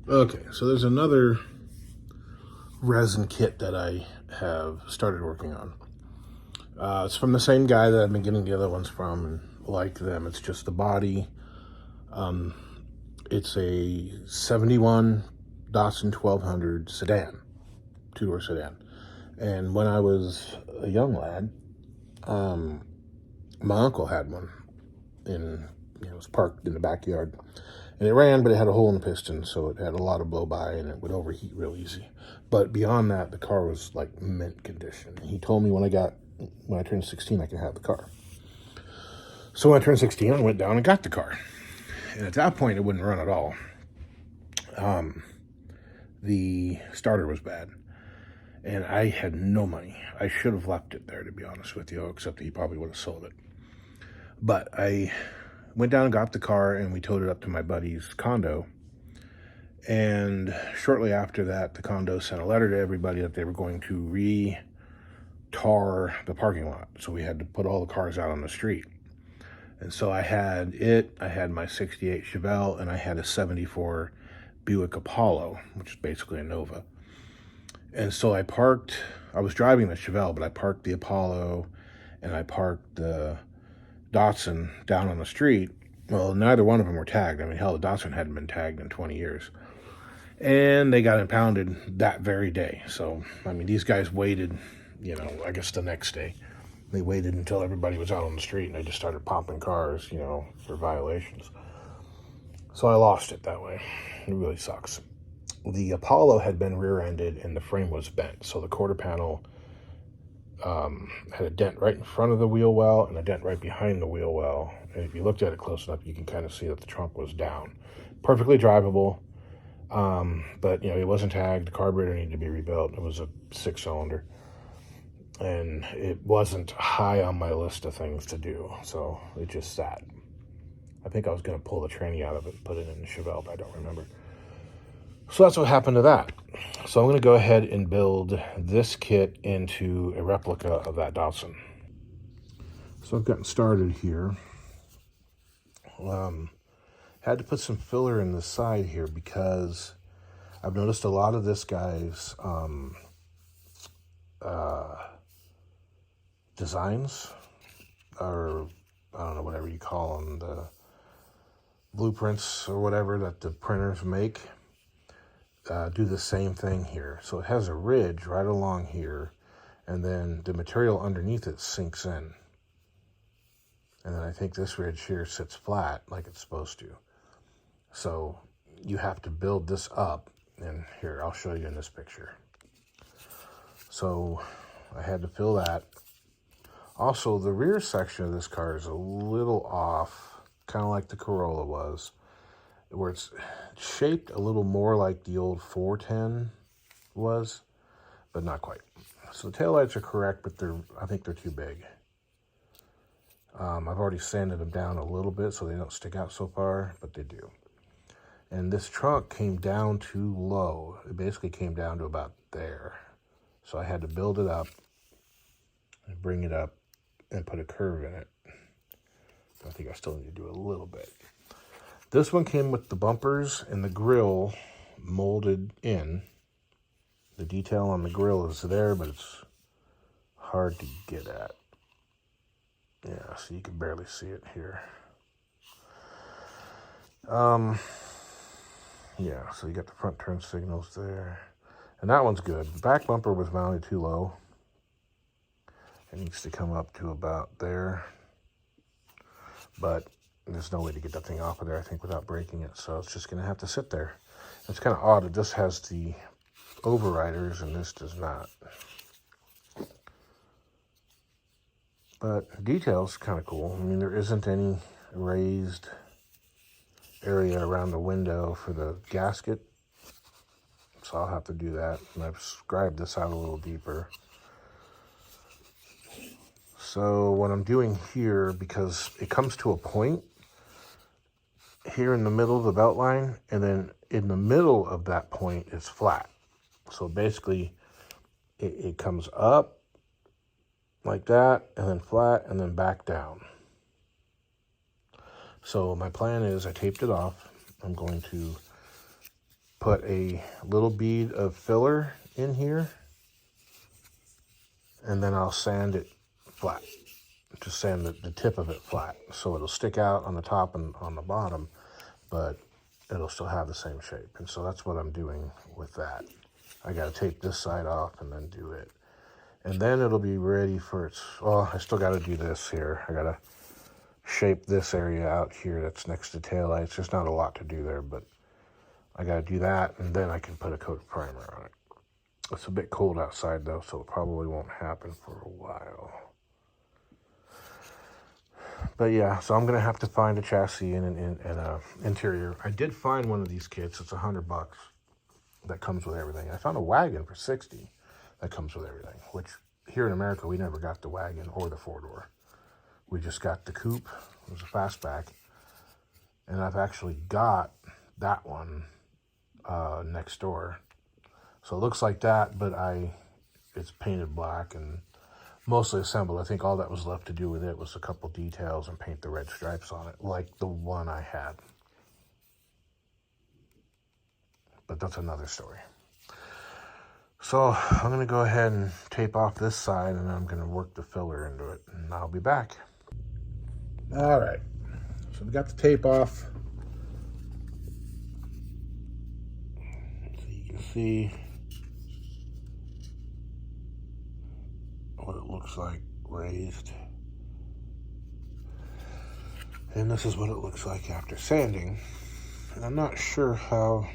Okay, so there's another resin kit that I have started working on. It's from the same guy that I've been getting the other ones from, and like them, it's just the body. It's a 71 Datsun 1200 sedan, two-door sedan. And when I was a young lad, my uncle had one it was parked in the backyard. And it ran, but it had a hole in the piston, so it had a lot of blow-by, and it would overheat real easy. But beyond that, the car was like mint condition. He told me when I turned 16, I could have the car. So when I turned 16, I went down and got the car. And at that point, it wouldn't run at all. The starter was bad, and I had no money. I should have left it there, to be honest with you, except that he probably would have sold it. But I went down and got the car, and we towed it up to my buddy's condo. And shortly after that, the condo sent a letter to everybody that they were going to re-tar the parking lot. So we had to put all the cars out on the street. And so I had my 68 Chevelle, and I had a 74 Buick Apollo, which is basically a Nova. And so I was driving the Chevelle, but I parked the Apollo and I parked the Datsun down on the street. Well, neither one of them were tagged. I mean, hell, the Datsun hadn't been tagged in 20 years. And they got impounded that very day. So, I mean, these guys waited, I guess the next day. They waited until everybody was out on the street, and they just started popping cars, for violations. So I lost it that way. It really sucks. The Apollo had been rear-ended, and the frame was bent. So the quarter panel had a dent right in front of the wheel well and a dent right behind the wheel well. And if you looked at it close enough, you can kind of see that the trunk was down. Perfectly drivable, but it wasn't tagged. The carburetor needed to be rebuilt. It was a 6-cylinder, and it wasn't high on my list of things to do, so it just sat. I think I was going to pull the tranny out of it and put it in the Chevelle, but I don't remember. So that's what happened to that. So I'm going to go ahead and build this kit into a replica of that Datsun. So I've gotten started here. Had to put some filler in the side here because I've noticed a lot of this guy's designs, or I don't know, whatever you call them, the blueprints or whatever that the printers make, do the same thing here. So it has a ridge right along here, and then the material underneath it sinks in. And then I think this ridge here sits flat like it's supposed to. So you have to build this up, and here, I'll show you in this picture. So I had to fill that. Also, the rear section of this car is a little off, kind of like the Corolla was, where it's shaped a little more like the old 410 was, but not quite. So the taillights are correct, but I think they're too big. I've already sanded them down a little bit so they don't stick out so far, but they do. And this trunk came down too low. It basically came down to about there. So I had to build it up and bring it up and put a curve in it. I think I still need to do a little bit. This one came with the bumpers and the grille molded in. The detail on the grille is there, but it's hard to get at. Yeah, so you can barely see it here. Yeah, so you got the front turn signals there. And that one's good. The back bumper was mounted too low. It needs to come up to about there. But there's no way to get that thing off of there, I think, without breaking it. So it's just going to have to sit there. It's kind of odd that this has the overriders and this does not. But the detail's kind of cool. I mean, there isn't any raised area around the window for the gasket. So I'll have to do that. And I've scribed this out a little deeper. So what I'm doing here, because it comes to a point here in the middle of the belt line, and then in the middle of that point it's flat. So basically it comes up like that, and then flat, and then back down. So my plan is I taped it off. I'm going to put a little bead of filler in here, and then I'll sand it flat. Just sand the tip of it flat, so it'll stick out on the top and on the bottom, but it'll still have the same shape. And so that's what I'm doing with that. I got to tape this side off and then do it. And then it'll be ready for its, well, I still got to do this here. I got to shape this area out here that's next to taillights. There's not a lot to do there, but I got to do that, and then I can put a coat of primer on it. It's a bit cold outside, though, so it probably won't happen for a while. But yeah, so I'm going to have to find a chassis and an interior. I did find one of these kits. It's $100 that comes with everything. I found a wagon for $60 that comes with everything, which here in America, we never got the wagon or the four-door. We just got the coupe. It was a fastback. And I've actually got that one next door. So it looks like that, but it's painted black and mostly assembled. I think all that was left to do with it was a couple details and paint the red stripes on it, like the one I had. But that's another story. So I'm going to go ahead and tape off this side, and then I'm going to work the filler into it, and I'll be back. All right. So we got the tape off. So you can see what it looks like raised. And this is what it looks like after sanding. And I'm not sure how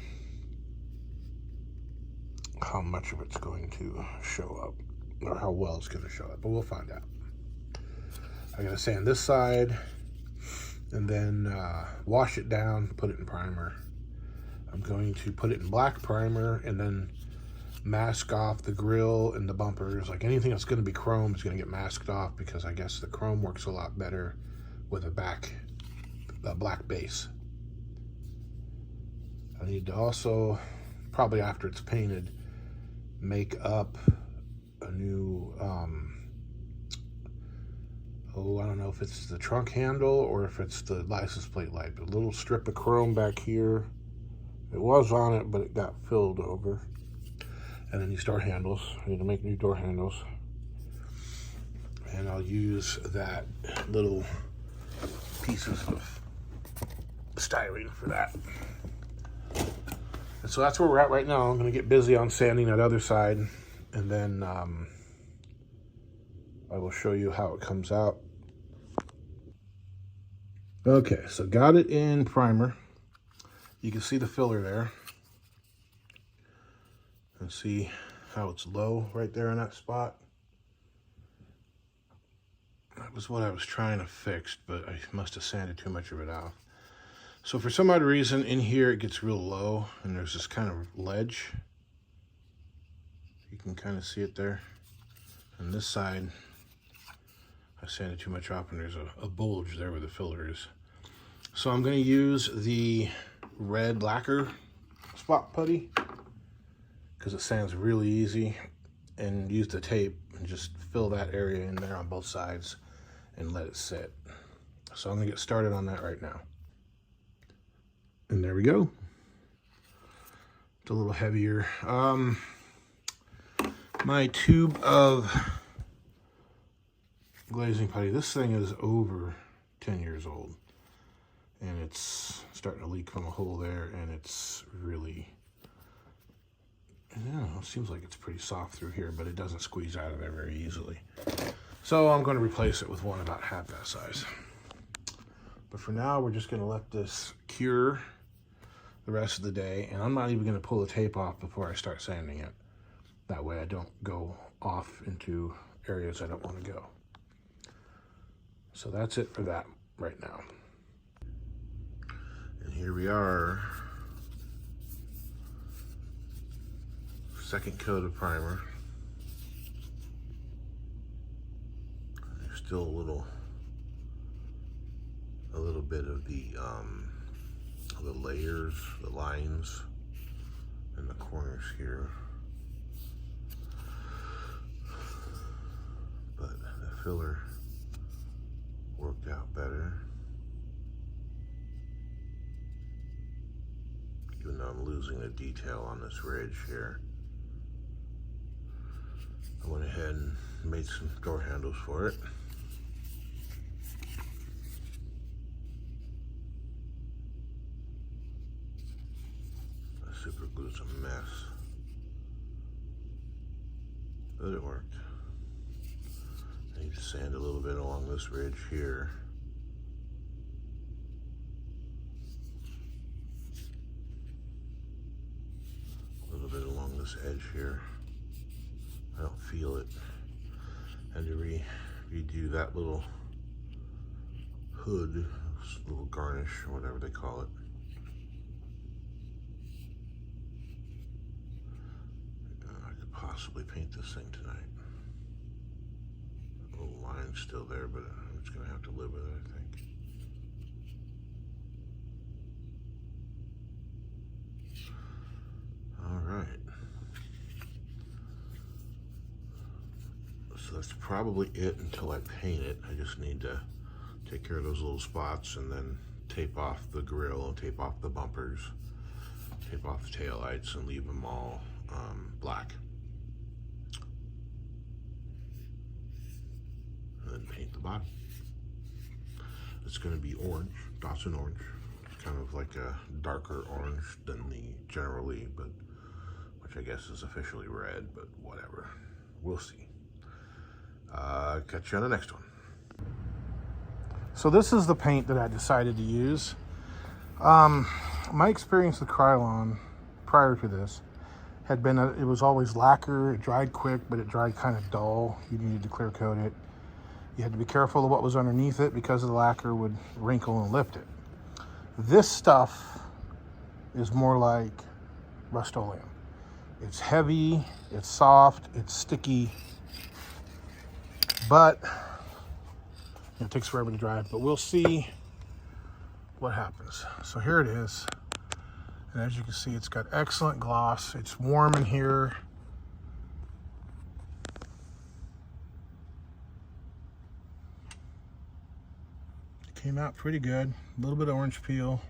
much of it's going to show up, or how well it's going to show up, but we'll find out. I'm going to sand this side and then wash it down, put it in primer. I'm going to put it in black primer and then mask off the grill and the bumpers. Like anything that's going to be chrome is going to get masked off, because I guess the chrome works a lot better with a black base. I need to also, probably after it's painted, make up a new, I don't know if it's the trunk handle or if it's the license plate light, but a little strip of chrome back here. It was on it, but it got filled over. And then these door handles. I need to make new door handles. And I'll use that little pieces of styrene for that. And so that's where we're at right now. I'm going to get busy on sanding that other side, and then I will show you how it comes out. Okay, so got it in primer. You can see the filler there. And see how it's low right there in that spot. That was what I was trying to fix, but I must have sanded too much of it out. So for some odd reason, in here it gets real low, and there's this kind of ledge. You can kind of see it there. And this side, I sanded too much off, and there's a bulge there where the filler is. So I'm going to use the red lacquer spot putty, because it sands really easy, and use the tape and just fill that area in there on both sides and let it sit. So I'm going to get started on that right now. And there we go. It's a little heavier. My tube of glazing putty, this thing is over 10 years old, and it's starting to leak from a hole there, and it's really, I don't know, it seems like it's pretty soft through here, but it doesn't squeeze out of there very easily. So I'm going to replace it with one about half that size. But for now, we're just going to let this cure the rest of the day, and I'm not even going to pull the tape off before I start sanding it. That way I don't go off into areas I don't want to go. So that's it for that right now. And here we are. Second coat of primer. There's still a little bit of the layers, the lines in the corners here. But the filler worked out better. Even though I'm losing the detail on this ridge here. I went ahead and made some door handles for it. The super glue's a mess, but it worked. I need to sand a little bit along this ridge here. A little bit along this edge here. I don't feel it. And to redo that little hood, little garnish or whatever they call it. I could possibly paint this thing tonight. A little line's still there, but I'm just gonna have to live with it, I think. All right. So that's probably it until I paint it. I just need to take care of those little spots and then tape off the grill and tape off the bumpers, tape off the taillights and leave them all black. And then paint the body. It's going to be orange, Datsun orange. It's kind of like a darker orange than the generally, but which I guess is officially red, but whatever. We'll see. Catch you on the next one. So this is the paint that I decided to use. My experience with Krylon prior to this had been it was always lacquer. It dried quick, but it dried kind of dull. You needed to clear coat it. You had to be careful of what was underneath it because the lacquer would wrinkle and lift it. This stuff is more like Rust-Oleum. It's heavy, it's soft, it's sticky, but it takes forever to dry. But we'll see what happens. So here it is. And as you can see, it's got excellent gloss. It's warm in here. It came out pretty good. A little bit of orange peel.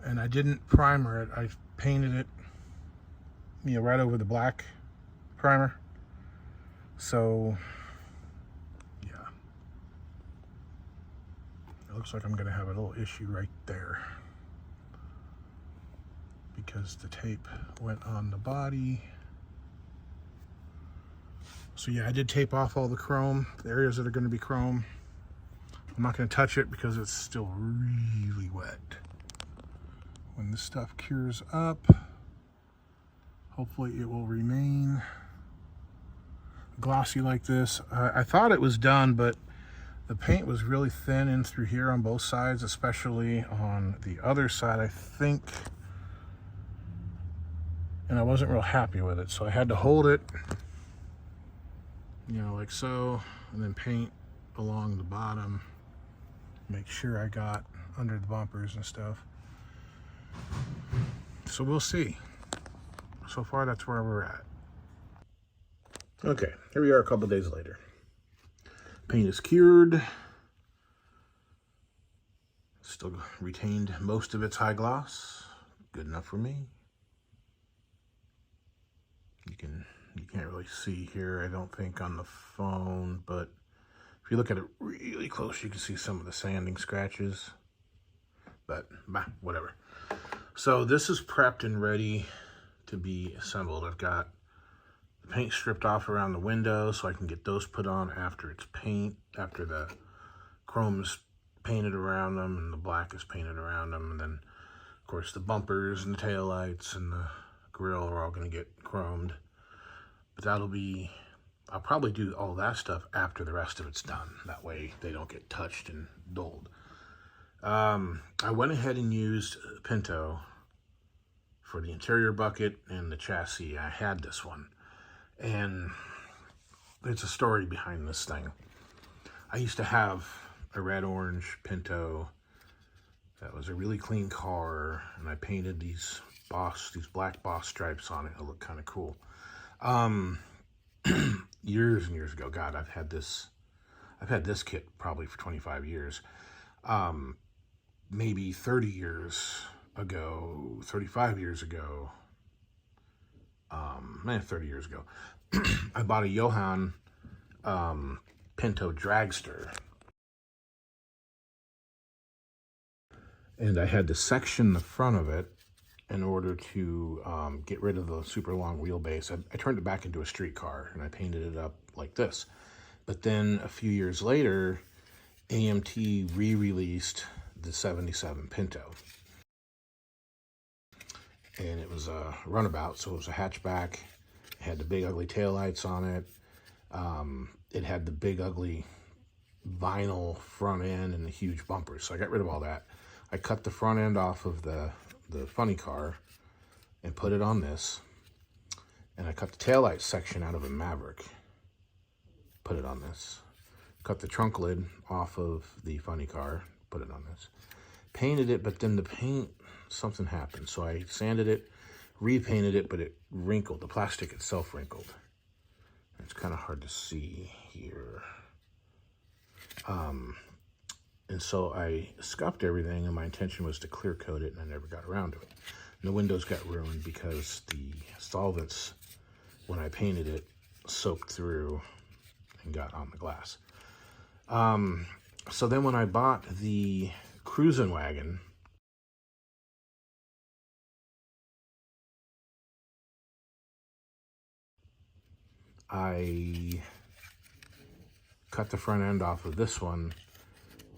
And I didn't primer it. I painted it, right over the black primer. So, yeah. It looks like I'm gonna have a little issue right there because the tape went on the body. So yeah, I did tape off all the chrome, the areas that are gonna be chrome. I'm not gonna touch it because it's still really wet. When this stuff cures up, hopefully it will remain glossy like this. I thought it was done, but the paint was really thin in through here on both sides, especially on the other side, I think. And I wasn't real happy with it, so I had to hold it, like so, and then paint along the bottom, make sure I got under the bumpers and stuff. So we'll see. So far, that's where we're at. Okay, here we are a couple days later. Paint is cured. Still retained most of its high gloss. Good enough for me. You can't really see here, I don't think, on the phone, but if you look at it really close, you can see some of the sanding scratches. But, whatever. So this is prepped and ready to be assembled. I've got the paint stripped off around the windows so I can get those put on after after the chrome is painted around them and the black is painted around them. And then, of course, the bumpers and the taillights and the grill are all going to get chromed. But I'll probably do all that stuff after the rest of it's done. That way they don't get touched and dulled. I went ahead and used Pinto for the interior bucket and the chassis. I had this one, and there's a story behind this thing. I used to have a red-orange Pinto that was a really clean car, and I painted these black Boss stripes on it. It looked kind of cool. Years and years ago. God, I've had this kit probably for 25 years. maybe 30 years ago, 35 years ago, 30 years ago, I bought a Johan Pinto dragster. And I had to section the front of it in order to get rid of the super long wheelbase. I turned it back into a street car and I painted it up like this. But then a few years later, AMT re-released the 77 Pinto. And it was a runabout, so it was a hatchback. It had the big ugly taillights on it. It had the big ugly vinyl front end and the huge bumpers. So I got rid of all that. I cut the front end off of the funny car and put it on this. And I cut the taillight section out of a Maverick. Put it on this. Cut the trunk lid off of the funny car. Put it on this. Painted it, but then the paint, something happened. So I sanded it, repainted it, but it wrinkled. The plastic itself wrinkled. It's kind of hard to see here. And so I scuffed everything, and my intention was to clear coat it, and I never got around to it. And the windows got ruined because the solvents, when I painted it, soaked through and got on the glass. So then when I bought the cruising wagon, I cut the front end off of this one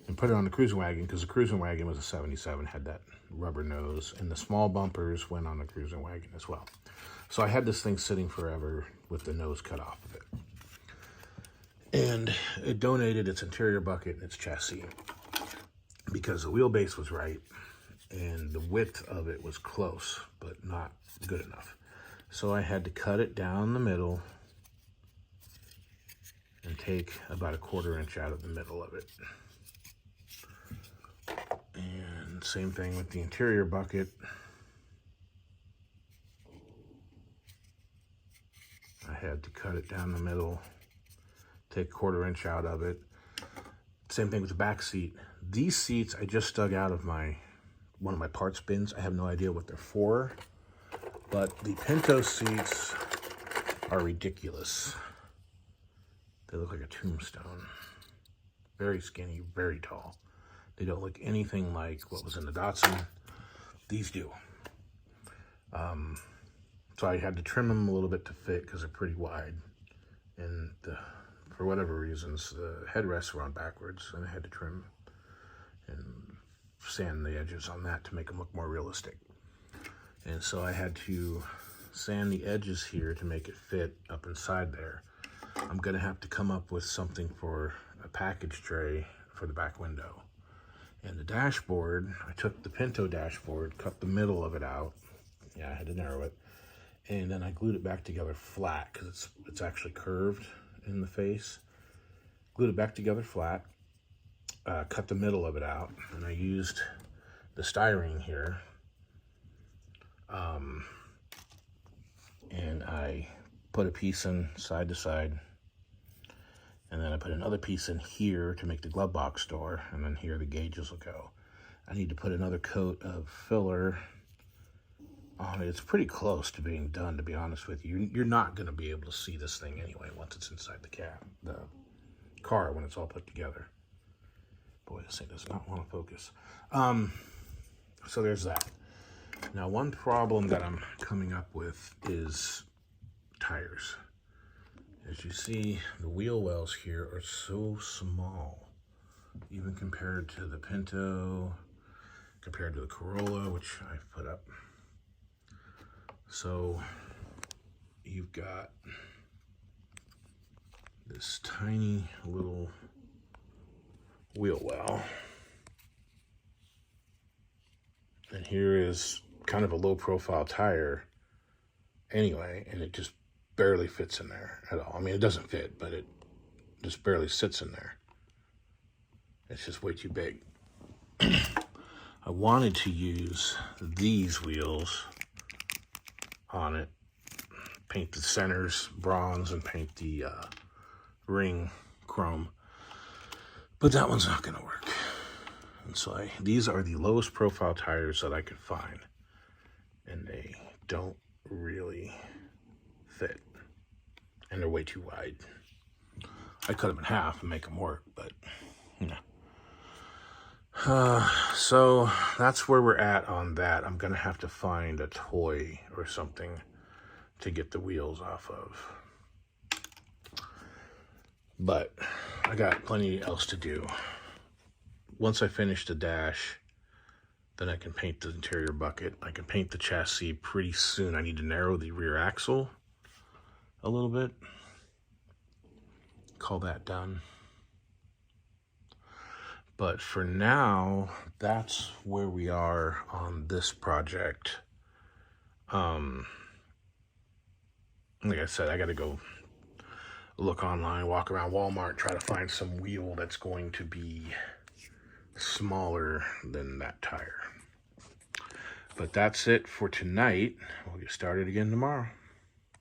and put it on the cruising wagon because the cruising wagon was a 77, had that rubber nose, and the small bumpers went on the cruising wagon as well. So I had this thing sitting forever with the nose cut off of it. And it donated its interior bucket and its chassis because the wheelbase was right and the width of it was close, but not good enough. So I had to cut it down the middle and take about a 1/4 inch out of the middle of it. And same thing with the interior bucket. I had to cut it down the middle, take a 1/4 inch out of it. Same thing with the back seat. These seats I just dug out of one of my parts bins. I have no idea what they're for, but the Pinto seats are ridiculous. They look like a tombstone. Very skinny, very tall. They don't look anything like what was in the Datsun. These do. So I had to trim them a little bit to fit because they're pretty wide. And for whatever reasons, the headrests were on backwards, and I had to trim and sand the edges on that to make them look more realistic. And so I had to sand the edges here to make it fit up inside there. I'm gonna have to come up with something for a package tray for the back window. And the dashboard, I took the Pinto dashboard, cut the middle of it out. Yeah, I had to narrow it. And then I glued it back together flat because it's actually curved in the face. Glued it back together flat, cut the middle of it out, and I used the styrene here. And I put a piece in side to side, and then I put another piece in here to make the glove box door, and then here the gauges will go. I need to put another coat of filler on it. It's pretty close to being done, to be honest with you. You're not going to be able to see this thing anyway once it's inside the car when it's all put together. Boy, this thing does not want to focus. So there's that. Now, one problem that I'm coming up with is tires. As you see, the wheel wells here are so small, even compared to the Pinto, compared to the Corolla, which I've put up. So you've got this tiny little wheel well, and here is kind of a low profile tire anyway, and it just barely fits in there at all. I mean, it doesn't fit, but it just barely sits in there. It's just way too big. I wanted to use these wheels on it, paint the centers bronze and paint the ring chrome, but that one's not gonna work. And so these are the lowest profile tires that I could find. And they don't really fit. And they're way too wide. I cut them in half and make them work, but no. So that's where we're at on that. I'm going to have to find a toy or something to get the wheels off of. But I got plenty else to do. Once I finish the dash, then I can paint the interior bucket. I can paint the chassis pretty soon. I need to narrow the rear axle a little bit. Call that done. But for now, that's where we are on this project. Like I said, I got to go look online, walk around Walmart, try to find some wheel that's going to be smaller than that tire. But that's it for tonight. We'll get started again tomorrow.